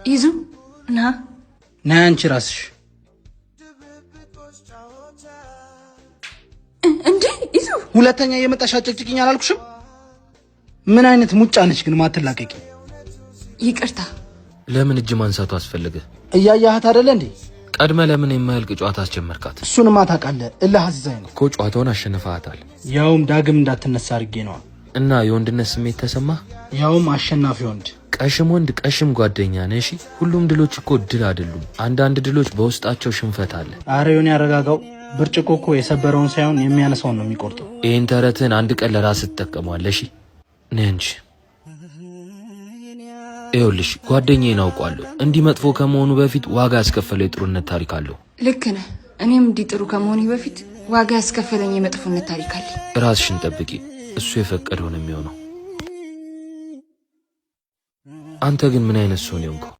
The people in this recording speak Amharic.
ይዙ ና አንቺ ራስሽ እንዴ ይዙ ሁለተኛ የመጣሽ አጨቅጭቅኝ አላልኩሽም? ምን አይነት ሙጫ ነሽ ግን ማትላቀቂ? ይቅርታ። ለምን እጅ ማንሳቱ አስፈልገ? እያያሃት አይደለ እንዴ? ቀድመ ለምን የማያልቅ ጨዋታ አስጀመርካት? እሱንማ ታውቃለህ። እልህ አስይዛኝ ነው እኮ ጨዋታውን አሸንፈሃታል። ያውም ዳግም እንዳትነሳ አድርጌ ነው። እና የወንድነት ስሜት ተሰማ? ያውም አሸናፊ ወንድ። ቀሽም ወንድ ቀሽም ጓደኛ ነሽ። ሁሉም ድሎች እኮ ድል አይደሉም። አንዳንድ ድሎች በውስጣቸው ሽንፈት አለ። አረ ይሁን ያረጋጋው። ብርጭቆ እኮ የሰበረውን ሳይሆን የሚያነሳውን ነው የሚቆርጠው። ይሄን ተረትን አንድ ቀን ለራስ ትጠቀመዋለሽ። ነንጂ ይኸውልሽ ጓደኛዬን አውቀዋለሁ። እንዲህ መጥፎ ከመሆኑ በፊት ዋጋ ያስከፈለው የጥሩነት ታሪክ አለው። ልክ ነህ። እኔም እንዲህ ጥሩ ከመሆኔ በፊት ዋጋ ያስከፈለኝ የመጥፎነት ታሪክ አለ። ራስሽን ጠብቂ። እሱ የፈቀደው ነው የሚሆነው። አንተ ግን ምን አይነት ሰው ነው?